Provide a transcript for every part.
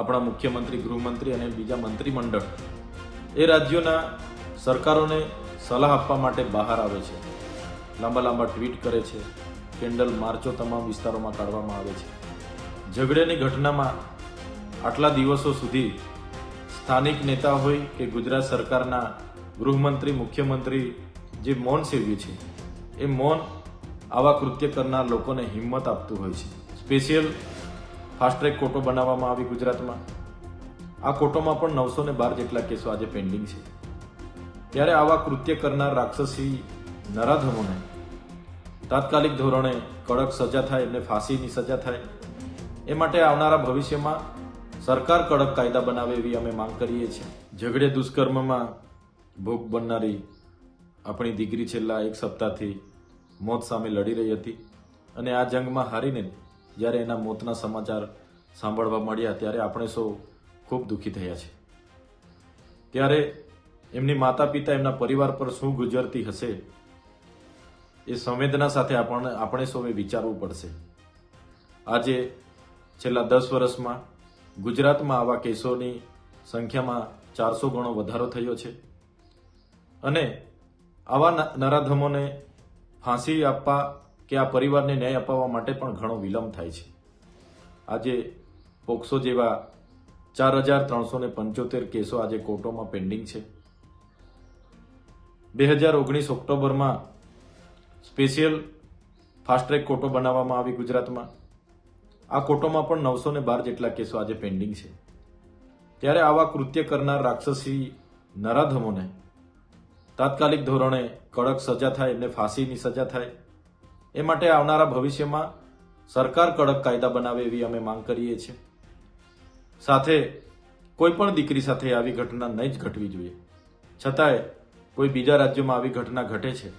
આપણા મુખ્યમંત્રી, ગૃહમંત્રી અને બીજા મંત્રીમંડળ એ રાજ્યોના સરકારોને સલાહ આપવા માટે બહાર આવે છે. લાંબા લાંબા ટ્વીટ કરે છે, કેન્ડલ માર્ચો તમામ વિસ્તારોમાં કાઢવામાં આવે છે. ઝઘડેની ઘટનામાં આટલા દિવસો સુધી સ્થાનિક નેતા હોય કે ગુજરાત સરકારના ગૃહમંત્રી, મુખ્યમંત્રી જે મૌન સેવ્યું છે, એ મૌન આવા કૃત્ય કરનાર લોકોને હિંમત આપતું હોય છે. સ્પેશિયલ ફાસ્ટ ટ્રેક કોર્ટો બનાવવામાં આવી ગુજરાતમાં. આ કોર્ટોમાં પણ 912 જેટલા કેસો આજે પેન્ડિંગ છે. ત્યારે આવા કૃત્ય કરનાર રાક્ષસી નરાધમોને તાત્કાલિક ધોરણે કડક સજા થાય, એમને ફાંસીની સજા થાય, એ માટે આવનારા ભવિષ્યમાં સરકાર કડક કાયદા બનાવે એવી અમે માંગ કરીએ છીએ. ઝઘડે દુષ્કર્મમાં ભોગ બનનારી આપણી દીકરી છેલ્લા એક સપ્તાહથી મોત સામે લડી રહી હતી અને આ જંગમાં હારીને જ્યારે એના મોતના સમાચાર સાંભળવા મળ્યા ત્યારે આપણે સૌ ખૂબ દુઃખી થયા છે. ત્યારે એમની માતા પિતા, એમના પરિવાર પર શું ગુજરતી હશે એ સંવેદના સાથે આપણે સૌએ વિચારવું પડશે. આજે છેલ્લા 10 વર્ષમાં ગુજરાતમાં આવા કેસોની સંખ્યામાં 400 ગણો વધારો થયો છે અને આવા નરાધમોને ફાંસી આપવા કે આ પરિવારને ન્યાય અપાવવા માટે પણ ઘણો વિલંબ થાય છે. આજે પોક્સો જેવા 4375 કેસો આજે કોર્ટોમાં પેન્ડિંગ છે. 2019 ઓક્ટોબરમાં સ્પેશિયલ ફાસ્ટ ટ્રેક કોર્ટો બનાવવામાં આવી ગુજરાતમાં. આ કોર્ટોમાં પણ 912 જેટલા કેસો આજે પેન્ડિંગ છે. ત્યારે આવા કૃત્ય કરનાર રાક્ષસી નરાધમોને તાત્કાલિક ધોરણે કડક સજા થાય, એમને ફાંસીની સજા થાય, એ માટે આવનારા ભવિષ્યમાં સરકાર કડક કાયદા બનાવે એવી અમે માંગ કરીએ છીએ. સાથે કોઈ પણ દીકરી સાથે આવી ઘટના નહીં જ ઘટવી જોઈએ. છતાંય કોઈ બીજા રાજ્યોમાં આવી ઘટના ઘટે છે.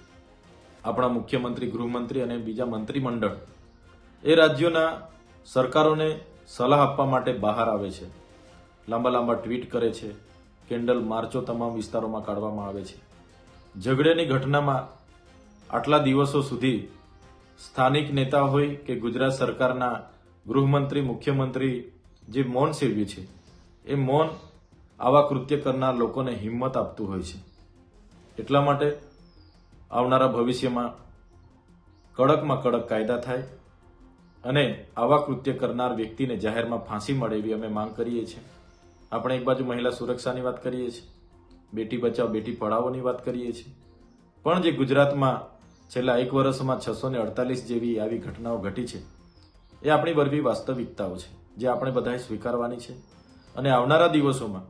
આપણા મુખ્યમંત્રી, ગૃહમંત્રી અને બીજા મંત્રીમંડળ એ રાજ્યોના સરકારોને સલાહ આપવા માટે બહાર આવે છે. લાંબા લાંબા ટ્વીટ કરે છે, કેન્ડલ માર્ચો તમામ વિસ્તારોમાં કાઢવામાં આવે છે. ઝઘડેની ઘટનામાં આટલા દિવસો સુધી સ્થાનિક નેતા હોય કે ગુજરાત સરકારના ગૃહમંત્રી, મુખ્યમંત્રી જે મૌન સેવ્યું છે, એ મૌન આવા કૃત્ય કરનાર લોકોને હિંમત આપતું હોય છે. એટલા માટે આવનારા ભવિષ્યમાં કડકમાં કડક કાયદા થાય અને આવા કૃત્ય કરનાર વ્યક્તિને જાહેરમાં ફાંસી મળે એવી અમે માંગ કરીએ છીએ. આપણે એક બાજુ મહિલા સુરક્ષાની વાત કરીએ છીએ, બેટી બચાવ બેટી પઢાઓની વાત કરીએ છીએ, પણ જે ગુજરાતમાં છેલ્લા એક વર્ષમાં 648 જેવી આવી ઘટનાઓ ઘટી છે, એ આપણી વરવી વાસ્તવિકતાઓ છે જે આપણે બધાએ સ્વીકારવાની છે. અને આવનારા દિવસોમાં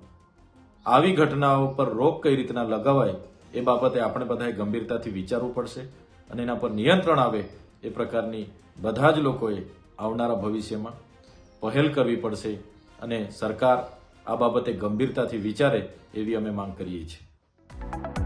આવી ઘટનાઓ પર રોક કઈ રીતના લગાવાય એ બાબતે આપણે બધાએ ગંભીરતાથી વિચારવું પડશે અને એના પર નિયંત્રણ આવે એ પ્રકારની બધા જ લોકોએ આવનારા ભવિષ્યમાં પહેલ કરવી પડશે અને સરકાર આ બાબતે ગંભીરતાથી વિચારે એવી અમે માંગ કરીએ છીએ.